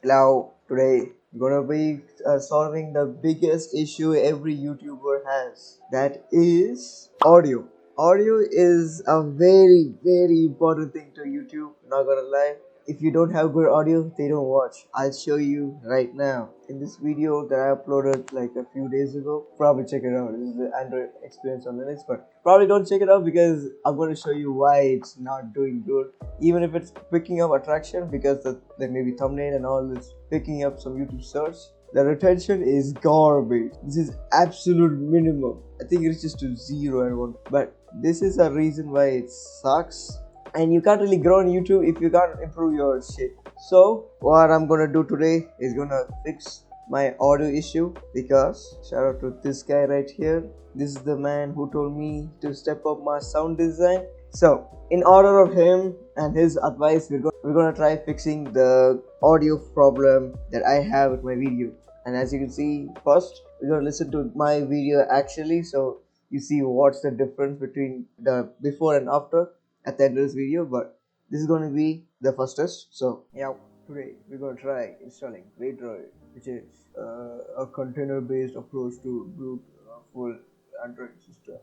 Now, today we're gonna be solving the biggest issue every YouTuber has. That is audio. Audio is a very important thing to YouTube. Not gonna lie. If you don't have good audio, they don't watch. I'll show you right now in this video that I uploaded like a few days ago. Probably check it out. This is the Android experience on Linux, but probably don't check it out because I'm going to show you why it's not doing good. Even if it's picking up attraction, because there may be thumbnail and all this picking up some YouTube search, the retention is garbage. This is absolute minimum. I think it's just to 0 and 1, but this is a reason why it sucks, and you can't really grow on YouTube if you can't improve your shit. So what I'm gonna do today is gonna fix my audio issue, because shout out to this guy right here. This is the man who told me to step up my sound design. So in order of him and his advice, we're gonna try fixing the audio problem that I have with my video. And as you can see, first we're gonna listen to my video actually, so you see what's the difference between the before and after at the end of this video. But this is going to be the first test. So yeah, today we're going to try installing daydream, which is a container based approach to build a full Android system.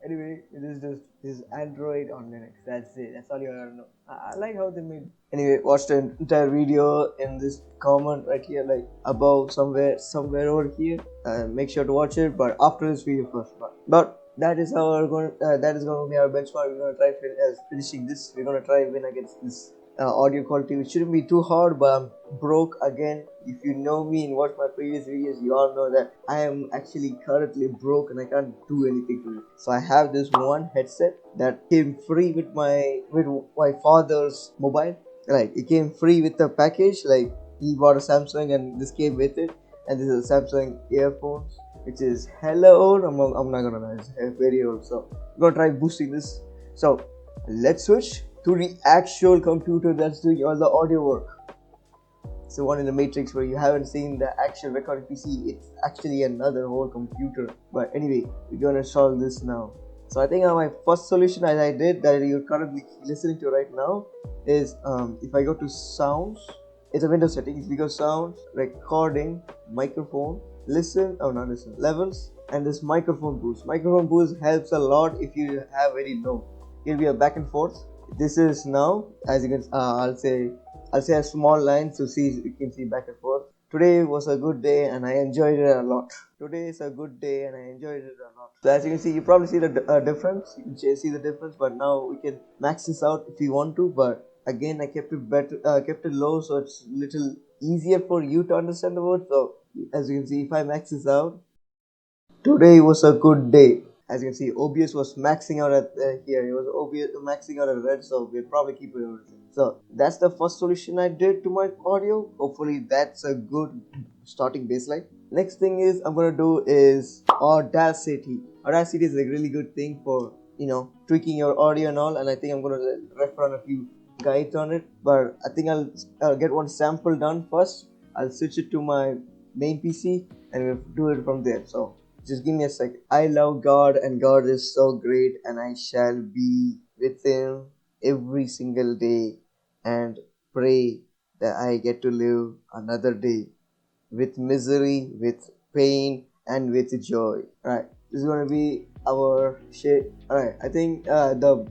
Anyway, this is Android on Linux. That's it. That's all you gotta know. I like how they made. Anyway, watch the entire video in this comment right here, like above somewhere over here. Make sure to watch it, but after this video first. But that is how we're going. That is going to be our benchmark. We're going to try finishing this. We're going to try win against this audio quality, which shouldn't be too hard, but I'm broke again. If you know me and watch my previous videos, you all know that I am actually currently broke and I can't do anything to it. So I have this one headset that came free with my father's mobile. Like, it came free with the package. Like, he bought a Samsung and this came with it. And this is a Samsung earphones, which is hella old. I'm not gonna lie, it's very old. So I'm gonna try boosting this. So let's switch to the actual computer that's doing all the audio work. It's the one in the Matrix where you haven't seen the actual recording PC. It's actually another whole computer. But anyway, we're gonna solve this now. So I think my first solution that I did, that you're currently listening to right now, is if I go to sounds, it's a Windows setting. If you go sounds, recording, microphone, levels, and this microphone boost. Microphone boost helps a lot if you have very low. It'll be a back and forth. This is now, as you can, I'll say a small line, so you can see back and forth. Today was a good day and I enjoyed it a lot. Today is a good day and I enjoyed it a lot. So as you can see, you probably see the difference. You can see the difference, but now we can max this out if you want to. But again, I kept it low, so it's little easier for you to understand the word. So as you can see, if I max this out, today was a good day. As you can see, OBS was maxing out at here. It was OBS maxing out at red, so we'll probably keep it over. So that's the first solution I did to my audio. Hopefully that's a good starting baseline. Next thing is I'm gonna do is Audacity. Audacity is a really good thing for tweaking your audio and all, and I think I'm gonna refer on a few guides on it. But I think I'll get one sample done first. I'll switch it to my main PC and we'll do it from there. So just give me a second. I love God and God is so great, and I shall be with Him every single day and pray that I get to live another day with misery, with pain, and with joy. Alright, this is gonna be our shit. Alright, I think the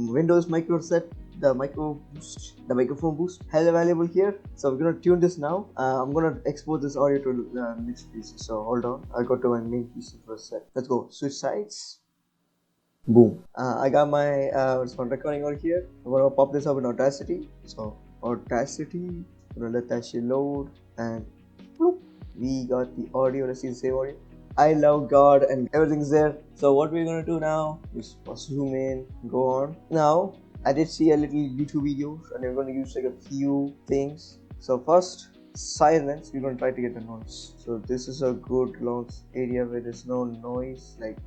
Windows micro set, the microphone boost, hell available here. So we're gonna tune this now. I'm gonna export this audio to the next PC. So hold on, I'll go to my main PC for a sec. Let's go. Switch sides. Boom. I got my recording over here. I'm gonna pop this up in Audacity. So Audacity, I'm gonna let that shit load, and bloop, we got the audio. Let's see the save audio. I love God and everything's there. So what we're gonna do now is zoom in, go on. Now I did see a little YouTube video and we're going to use like a few things. So first, silence. We're going to try to get the noise. So this is a good launch area where there's no noise, like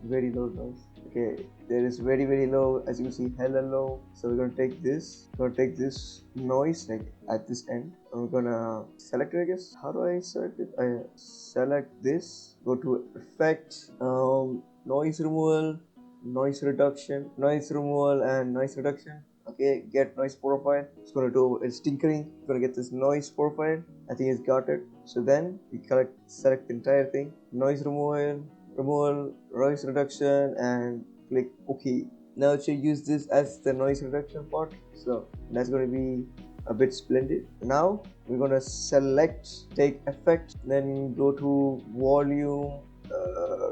very low noise. Okay, there is very low, as you can see, hella low. So we're going to take this. We're going to take this noise like at this end. And we're going to select it, I guess. How do I select it? I select this. Go to effect, noise removal, noise reduction, noise removal, and noise reduction. okay, get noise profile. It's gonna do its tinkering. It's gonna get this noise profile. I think it's got it. So then we select the entire thing, noise removal, noise reduction, and click OK. Now it should use this as the noise reduction part. So that's gonna be a bit splendid. Now we're gonna take effect, then go to volume,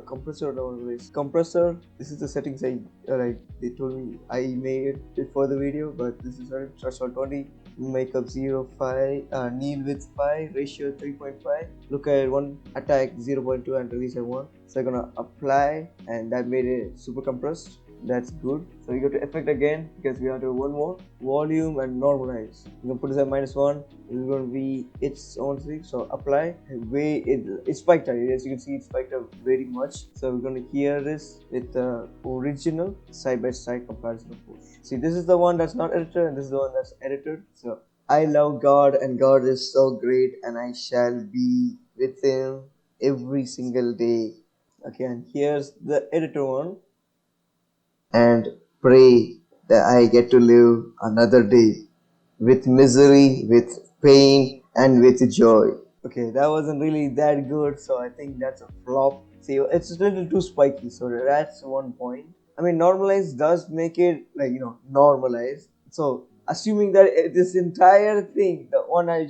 compressor. This is the settings I like they told me I made before the video, but this is threshold 20, makeup 0.5, kneel width 5, ratio 3.5, look at 1, attack 0.2, and release at 1. So I'm gonna apply, and that made it super compressed. That's good. So we go to effect again because we have to do one more, volume and normalize. We're gonna put this at -1. This is gonna be its own thing. So apply, it spiked out. As you can see, it spiked out very much. So we're gonna hear this with the original side by side comparison, of course. See, this is the one that's not edited, and this is the one that's edited. So I love God, and God is so great, and I shall be with Him every single day. Okay, and here's the editor one. And pray that I get to live another day with misery, with pain, and with joy. Okay, that wasn't really that good, so I think that's a flop. See, it's a little too spiky, so that's one point. I mean, normalize does make it normalize. So assuming that this entire thing, the one I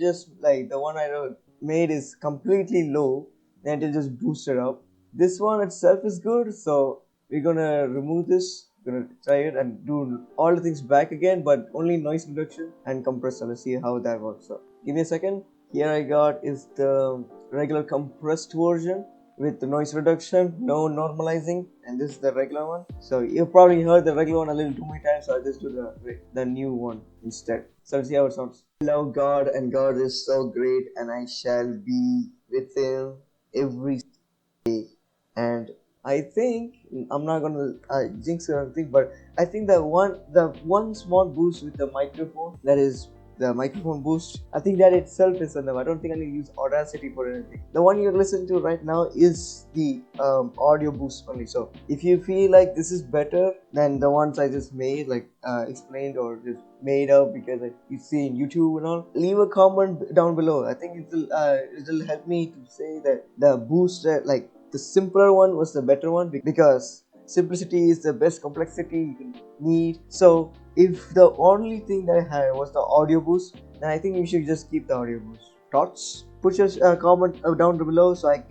made is completely low, then it'll just boost it up. This one itself is good, so we're gonna remove this, gonna try it and do all the things back again, but only noise reduction and compressor. Let's see how that works. So give me a second. Here I got is the regular compressed version with the noise reduction, no normalizing, and this is the regular one. So you've probably heard the regular one a little too many times, so I'll just do the new one instead. So let's see how it sounds. I love God, and God is so great, and I shall be with Him every day. And I think I'm not gonna jinx or anything, but I think the one small boost with the microphone, that is the microphone boost, I think that itself is enough. I don't think I need to use Audacity for anything. The one you're listening to right now is the audio boost only. So if you feel like this is better than the ones I just made, like explained or just made up because you see in YouTube and all, leave a comment down below. I think it'll help me to say that the boost the simpler one was the better one, because simplicity is the best complexity you can need. So if the only thing that I had was the audio boost, then I think you should just keep the audio boost. Thoughts? Put your comment down below so I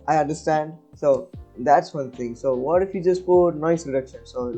understand. So that's one thing. So what if you just put noise reduction? So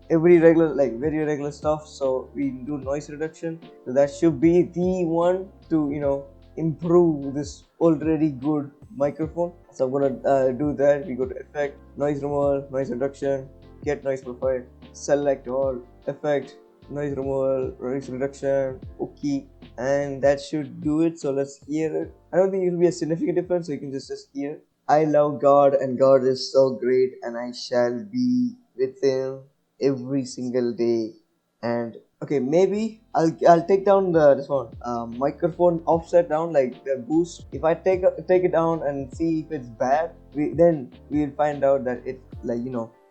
very regular stuff. So we do noise reduction. So that should be the one to improve this already good microphone. So I'm gonna do that. We go to effect, noise removal, noise reduction, get noise profile, select all, effect, noise removal, noise reduction, okay, and that should do it. So let's hear it. I don't think it will be a significant difference, so you can just hear. I love God, and God is so great, and I shall be with Him every single day. And okay, maybe I'll take down this one microphone offset down, like the boost. If I take it down and see if it's bad, we'll find out that it's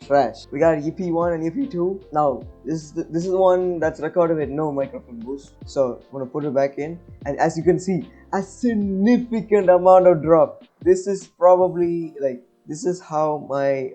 trash. We got EP1 and EP2. Now this is one that's recorded with no microphone boost. So I'm gonna put it back in, and as you can see, a significant amount of drop. This is probably this is how my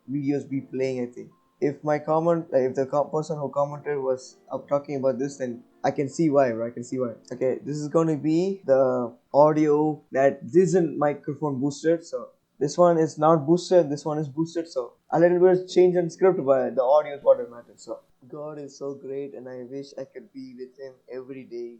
videos be playing, I think. If my if the person who commented was talking about this, then I can see why, right? I can see why. Okay, this is going to be the audio that isn't microphone boosted. So this one is not boosted, this one is boosted. So a little bit of change in script, but the audio is what matters. So God is so great, and I wish I could be with Him every day,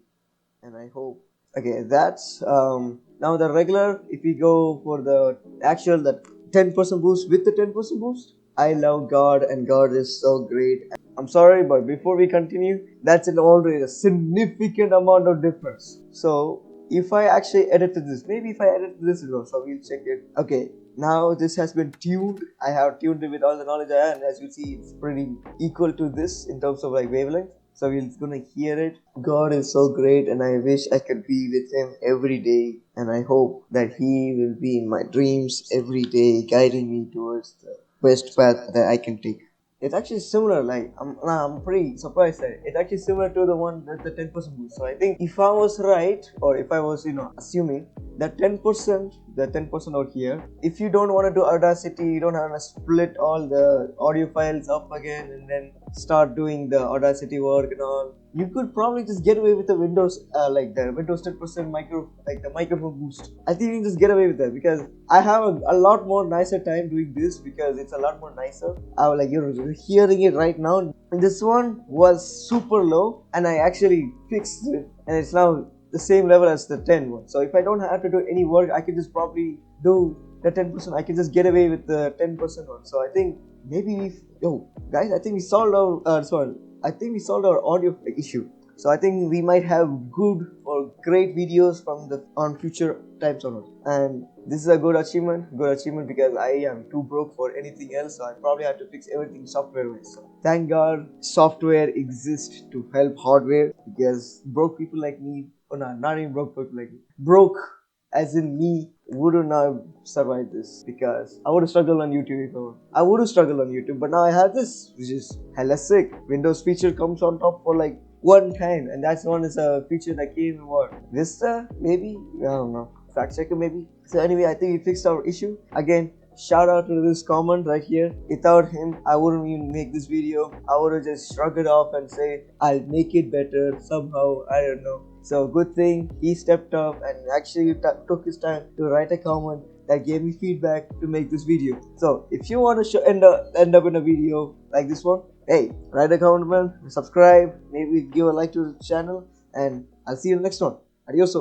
and I hope. Okay, that's now the regular. If we go for the actual, that 10% boost with the 10% boost, I love God, and God is so great. I'm sorry, but before we continue, that's already a significant amount of difference. So if I actually edited this, maybe if I edited this as well, so we'll check it. Okay, now this has been tuned. I have tuned it with all the knowledge I have, and as you see, it's pretty equal to this in terms of wavelength. So we're gonna hear it. God is so great, and I wish I could be with Him every day, and I hope that He will be in my dreams every day, guiding me towards the best path that I can take. it's actually similar. Like I'm pretty surprised that it's actually similar to the one that's the 10% boost. So I think if I was right, or if I was assuming that 10%, the 10% out here, if you don't want to do Audacity, you don't want to split all the audio files up again and then start doing the Audacity work and all, you could probably just get away with the Windows, like the Windows 10% like the microphone boost. I think you can just get away with that, because I have a lot more nicer time doing this, because it's a lot more nicer. I was like, you're hearing it right now. And this one was super low, and I actually fixed it, and it's now the same level as the 10 one. So if I don't have to do any work, I can just probably do the 10%. I can just get away with the 10% one. So I think maybe guys, I think we solved our I think we solved our audio issue. So I think we might have good or great videos from on future times onwards. And this is a good achievement because I am too broke for anything else. So I probably have to fix everything software-wise. So thank God software exists to help hardware, because broke people like me, or not even broke people like me, broke as in me, wouldn't have survived this, because I would have struggled on YouTube I would have struggled on YouTube. But now I have this, which is hella sick. Windows feature comes on top for like one time, and that's one is a feature that came in what? Vista? Maybe? I don't know. Fact checker maybe? So anyway, I think we fixed our issue. Again, shout out to this comment right here. Without him, I wouldn't even make this video. I would have just shrugged it off and say, I'll make it better somehow. I don't know. So good thing he stepped up and actually took his time to write a comment that gave me feedback to make this video. So if you want to end up in a video like this one, hey, write a comment, man, subscribe, maybe give a like to the channel, and I'll see you in the next one. Adios.